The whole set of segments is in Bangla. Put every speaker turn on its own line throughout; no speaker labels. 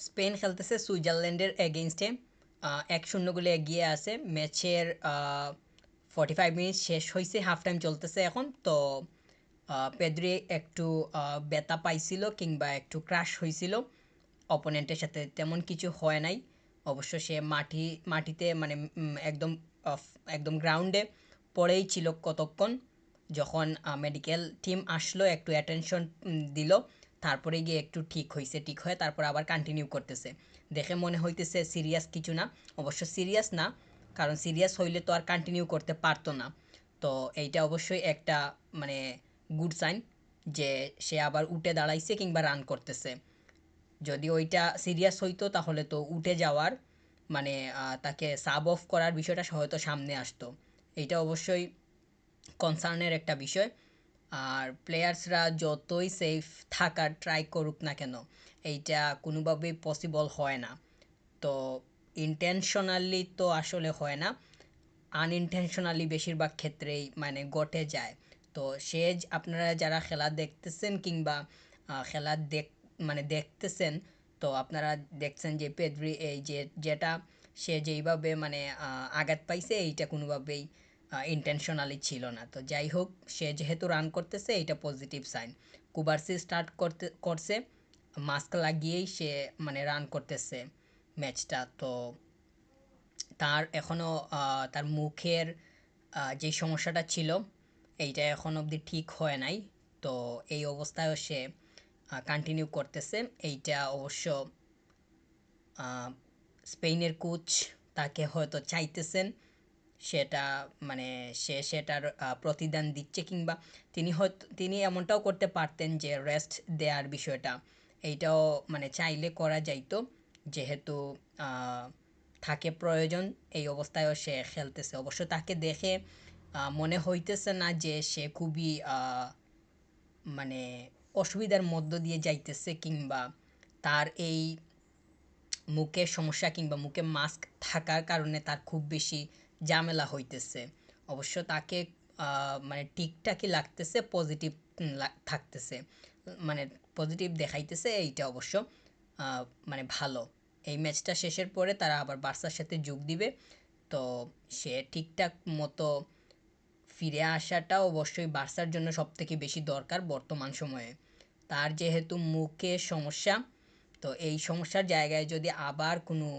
স্পেন খেলতেছে সুইজারল্যান্ডের এগেইনস্টে। 1-0 গোলে এগিয়ে আছে। ম্যাচের 45 মিনিট শেষ হয়েছে, হাফ টাইম চলতেছে এখন। তো পেদ্রি একটু ব্যথা পাইছিল কিংবা একটু ক্রাশ হয়েছিল। অপোনেন্টের সাথে তেমন কিছু হয় নাই। অবশ্য সে মাটিতে মানে একদম একদম গ্রাউন্ডে পড়েই ছিল কতক্ষণ। যখন মেডিকেল টিম আসলো, একটু অ্যাটেনশন দিল, তারপরে গিয়ে একটু ঠিক হয়েছে। ঠিক হয়ে তারপর আবার কন্টিনিউ করতেছে। দেখে মনে হইতেছে সিরিয়াস কিছু না। অবশ্য সিরিয়াস না, কারণ সিরিয়াস হইলে তো আর কন্টিনিউ করতে পারতো না। তো এইটা অবশ্যই একটা মানে গুড সাইন যে সে আবার উঠে দাঁড়াইছে কিংবা রান করতেছে। যদি ওইটা সিরিয়াস হইতো তাহলে তো উঠে যাওয়ার মানে তাকে সাব অফ করার বিষয়টা হয়তো সামনে আসতো। এইটা অবশ্যই কনসার্নের একটা বিষয়। আর প্লেয়ার্সরা যতই সেফ থাকার ট্রাই করুক না কেন, এইটা কোনোভাবেই পসিবল হয় না। তো ইন্টেনশনালি তো আসলে হয় না, আনইনটেনশনালি বেশিরভাগ ক্ষেত্রেই মানে ঘটে যায়। তো সে আপনারা যারা খেলা দেখতেছেন কিংবা খেলা মানে দেখতেছেন, তো আপনারা দেখছেন যে পেদ্রি এই যেটা সে যেইভাবে মানে আঘাত পাইছে, এইটা কোনোভাবেই ইন্টেনশনালি ছিল না। তো যাই হোক, সে যেহেতু রান করতেছে এইটা পজিটিভ সাইন। কুবার্সি স্টার্ট করছে, মাস্ক লাগিয়েই সে মানে রান করতেছে ম্যাচটা। তো তার এখনও তার মুখের যে সমস্যাটা ছিল এইটা এখন অবধি ঠিক হয় নাই। তো এই অবস্থায়ও সে কন্টিনিউ করতেছে। এইটা অবশ্য স্পেনের কোচ তাকে হয়তো চাইতেছেন, সেটা মানে সে সেটার প্রতিদান দিচ্ছে। কিংবা তিনি এমনটাও করতে পারতেন যে রেস্ট দেওয়ার বিষয়টা, এইটাও মানে চাইলে করা যাইতো। যেহেতু থাকে প্রয়োজন, এই অবস্থায়ও সে খেলতেছে। অবশ্য তাকে দেখে মনে হইতেছে না যে সে খুবই মানে অসুবিধার মধ্য দিয়ে যাইতেছে, কিংবা তার এই মুখের সমস্যা কিংবা মুখে মাস্ক থাকার কারণে তার খুব বেশি ঝামেলা হইতেছে। অবশ্য তাকে মানে ঠিকঠাকই লাগতেছে, পজিটিভ থাকতেছে, মানে পজিটিভ দেখাইতেছে। এইটা অবশ্য মানে ভালো। এই ম্যাচটা শেষের পরে তারা আবার বার্সার সাথে যোগ দিবে। তো সে ঠিকঠাক মতো ফিরে আসাটা অবশ্যই বার্সার জন্য সবথেকে বেশি দরকার বর্তমান সময়ে। তার যেহেতু মুখে সমস্যা, তো এই সমস্যার জায়গায় যদি আবার কোনো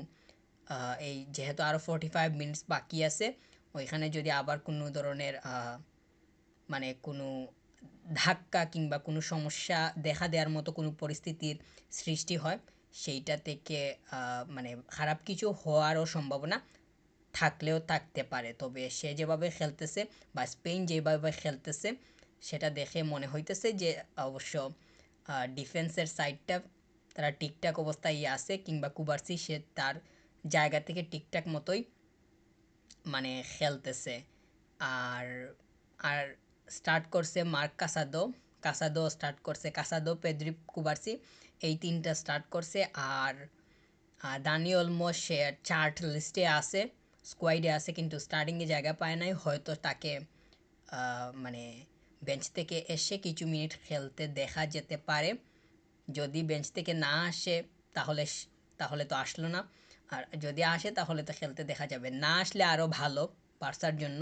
এই যেহেতু আরও 45 মিনিটস বাকি আছে, ওইখানে যদি আবার কোনো ধরনের মানে কোনো ধাক্কা কিংবা কোনো সমস্যা দেখা দেওয়ার মতো কোনো পরিস্থিতির সৃষ্টি হয়, সেইটা থেকে মানে খারাপ কিছু হওয়ারও সম্ভাবনা থাকলেও থাকতে পারে। তবে সে যেভাবে খেলতেছে বা স্পেন যেভাবে খেলতেছে, সেটা দেখে মনে হইতেছে যে অবশ্য ডিফেন্সের সাইডটা তারা ঠিকঠাক অবস্থায় আছে, কিংবা কুবার্সি সে তার জায়গা থেকে ঠিকঠাক মতোই মানে খেলতেছে। আর আর স্টার্ট করছে মার্ক কাসাদো। কাসাদো স্টার্ট করছে, কাসাদো, পেদ্রি, কুবার্সি, এই তিনটা স্টার্ট করছে। আর দানি অলমো সে চার্ট লিস্টে আছে, স্কোয়াডে আছে, কিন্তু স্টার্টিংয়ে জায়গা পায় নাই। হয়তো তাকে মানে বেঞ্চ থেকে এসে কিছু মিনিট খেলতে দেখা যেতে পারে। যদি বেঞ্চ থেকে না আসে তাহলে তাহলে তো আসলো না। আর যদি আসে তাহলে তো খেলতে দেখা যাবে। না আসলে আরও ভালো বার্সার জন্য।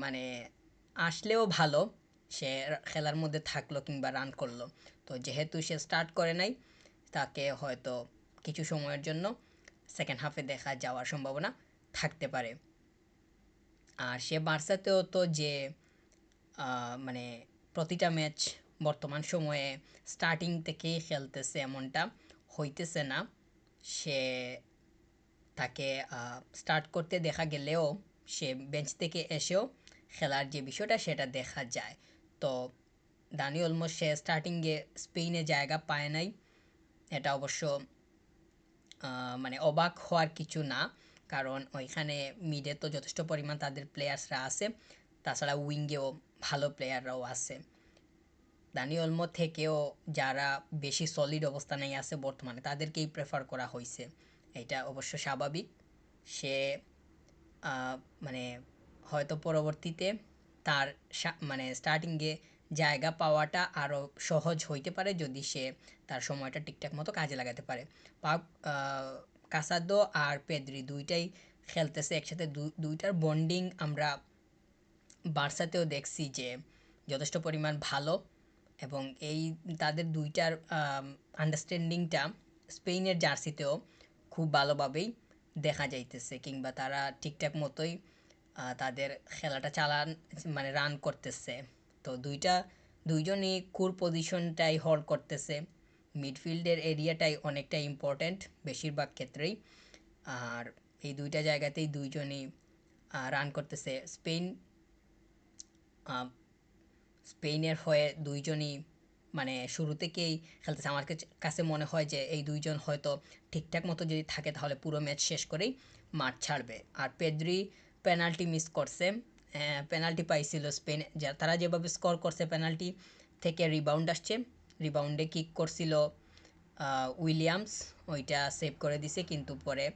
মানে আসলেও ভালো, সে খেলার মধ্যে থাকলো কিংবা রান করলো। তো যেহেতু সে স্টার্ট করে নাই, তাকে হয়তো কিছু সময়ের জন্য সেকেন্ড হাফে দেখা যাওয়ার সম্ভাবনা থাকতে পারে। আর সে বার্সাতেও তো যে মানে প্রতিটা ম্যাচ বর্তমান সময়ে স্টার্টিং থেকেই খেলতেছে এমনটা হইতেছে না। সে তাকে স্টার্ট করতে দেখা গেলেও সে বেঞ্চ থেকে এসেও খেলার যে বিষয়টা সেটা দেখা যায়। তো দানি অলমো সে স্টার্টিংয়ে স্পেনে জায়গা পায় নাই, এটা অবশ্য মানে অবাক হওয়ার কিছু না। কারণ ওইখানে মিডে তো যথেষ্ট পরিমাণ তাদের প্লেয়ার্সরা আছে, তাছাড়া উইঙ্গেও ভালো প্লেয়াররাও আছে। দানি অলমো থেকেও যারা বেশি সলিড অবস্থানেই আছে বর্তমানে, তাদেরকেই প্রেফার করা হয়েছে। এটা অবশ্য স্বাভাবিক। সে মানে হয়তো পরবর্তীতে তার মানে স্টার্টিংয়ে জায়গা পাওয়াটা আরও সহজ হইতে পারে যদি সে তার সময়টা ঠিকঠাক মতো কাজে লাগাতে পারে। পাক কাসাদো আর পেদ্রি দুইটাই খেলতেছে একসাথে, দুইটার বন্ডিং আমরা বার্সাতেও দেখছি যে যথেষ্ট পরিমাণ ভালো, এবং এই তাদের দুইটার আন্ডারস্ট্যান্ডিংটা স্পেনের জার্সিতেও খুব ভালোভাবেই দেখা যাইতেছে, কিংবা তারা ঠিকঠাক মতোই তাদের খেলাটা চালান মানে রান করতেছে। তো দুইজনই কোর পজিশনটাই হোল্ড করতেছে, মিডফিল্ডের এরিয়াটাই অনেকটা ইম্পর্ট্যান্ট বেশিরভাগ ক্ষেত্রেই। আর এই দুইটা জায়গাতেই দুইজনই রান করতেছে। স্পেনের হয়ে দুইজনই মানে শুরু থেকেই খেলতেছে। আমার কাছে মনে হয় যে এই দুইজন হয়তো ঠিকঠাক মতো যদি থাকে তাহলে পুরো ম্যাচ শেষ করেই মাঠ ছাড়বে। আর পেদ্রি পেনাল্টি মিস করছে, পেনাল্টি পাইছিল স্পেন, তারা যেভাবে স্কোর করছে পেনাল্টি থেকে রিবাউন্ড আসছে, রিবাউন্ডে কিক করছিল উইলিয়ামস, ওইটা সেভ করে দিছে, কিন্তু পরে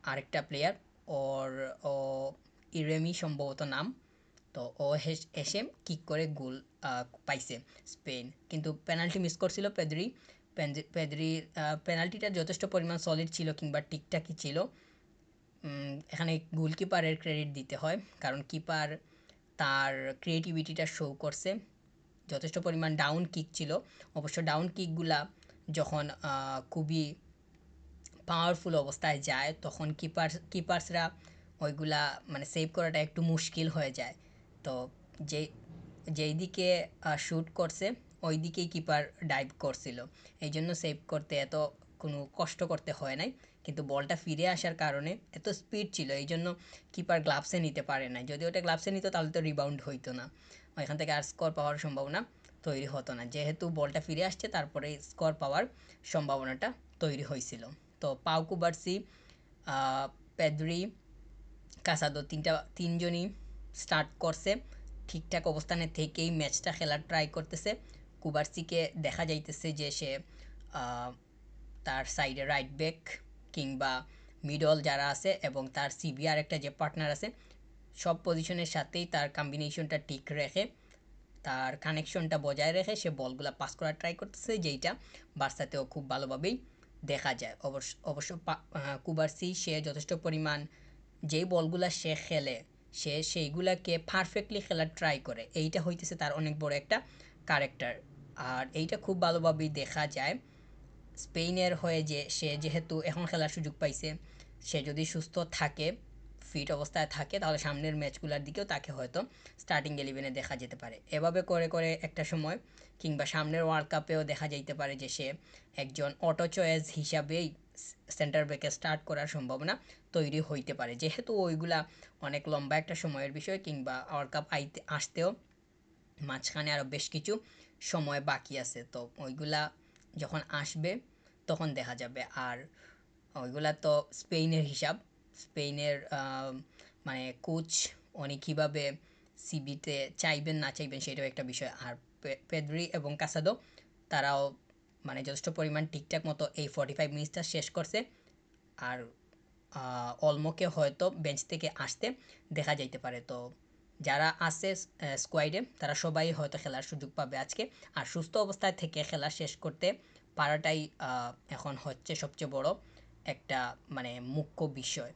আরেকটা প্লেয়ার ওর ও ইরেমি সম্ভবত নাম, তো ও এসে কিক করে গোল পাইছে স্পেন, কিন্তু পেনাল্টি মিস করছিল পেদ্রি। পেনাল্টিটা যথেষ্ট পরিমাণ সলিড ছিল কিংবা ঠিকঠাকই ছিল। এখানে গোলকিপারের ক্রেডিট দিতে হয়, কারণ কিপার তার ক্রিয়েটিভিটিটা শো করছে। যথেষ্ট পরিমাণ ডাউন কিক ছিল, অবশ্য ডাউন কিকগুলা যখন খুবই পাওয়ারফুল অবস্থায় যায় তখন কিপার্সরা ওইগুলা মানে সেভ করাটা একটু মুশকিল হয়ে যায়। তো যে যেই দিকে শ্যুট করছে ওই দিকেই কিপার ডাইভ করছিল, এই জন্য সেভ করতে এত কোনো কষ্ট করতে হয় নাই। কিন্তু বলটা ফিরে আসার কারণে এত স্পিড ছিল এই জন্য কিপার গ্লাভসে নিতে পারে না, যদি ওটা গ্লাভসে নিত তাহলে তো রিবাউন্ড হইতো না, ওইখান থেকে আর স্কোর পাওয়ার সম্ভাবনা তৈরি হতো না। যেহেতু বলটা ফিরে আসছে তারপরে স্কোর পাওয়ার সম্ভাবনাটা তৈরি হয়েছিল। তো পাউ কুবার্সি, পেদ্রি, কাসাদো তিনজনই স্টার্ট করছে, ঠিকঠাক অবস্থানে থেকেই ম্যাচটা খেলার ট্রাই করতেছে। কুবার্সিকে দেখা যাইতেছে যে সে তার সাইডে রাইট ব্যাক কিংবা মিডল যারা আছে এবং তার সিবিআর একটা যে পার্টনার আছে সব পজিশনের সাথেই তার কম্বিনেশনটা ঠিক রেখে তার কানেকশনটা বজায় রেখে সে বলগুলা পাস করার ট্রাই করতেছে, যেইটা বার্সাতেও খুব ভালোভাবেই দেখা যায়। অবশ্য কুবার্সি সে যথেষ্ট পরিমাণ যেই বলগুলা সে খেলে সে সেইগুলাকে পারফেক্টলি খেলার ট্রাই করে, এইটা হইতেছে তার অনেক বড় একটা ক্যারেক্টার। আর এইটা খুব ভালোভাবেই দেখা যায় স্পেনের হয়ে, যে সে যেহেতু এখন খেলার সুযোগ পাইছে, সে যদি সুস্থ থাকে ফিট অবস্থায় থাকে তাহলে সামনের ম্যাচগুলোর দিকেও তাকে হয়তো স্টার্টিং 11-এ দেখা যেতে পারে। এভাবে করে করে একটা সময় কিংবা সামনের ওয়ার্ল্ড কাপেও দেখা যাইতে পারে যে সে একজন অটো চয়েস হিসাবেই সেন্টার ব্যাকে স্টার্ট করার সম্ভাবনা তৈরি হইতে পারে, যেহেতু ওইগুলা অনেক লম্বা একটা সময়ের বিষয়, কিংবা ওয়ার্ল্ড কাপ আসতেও মাঝখানে আরও বেশ কিছু সময় বাকি আছে। তো ওইগুলা যখন আসবে তখন দেখা যাবে। আর ওইগুলা তো স্পেনের হিসাব, স্পেনের মানে কোচ উনি কীভাবে সিবিতে চাইবেন না চাইবেন সেটাও একটা বিষয়। আর পেদ্রি এবং কাসাদো তারাও মানে যথেষ্ট পরিমাণ ঠিকঠাক মতো এই 45 মিনিটসটা শেষ করছে। আর অলমোকে হয়তো বেঞ্চ থেকে আসতে দেখা যাইতে পারে। তো যারা আছে স্কোয়াডে তারা সবাই হয়তো খেলার সুযোগ পাবে আজকে। আর সুস্থ অবস্থায় থেকে খেলা শেষ করতে পারাটাই এখন হচ্ছে সবচেয়ে বড় একটা মানে মুখ্য বিষয়।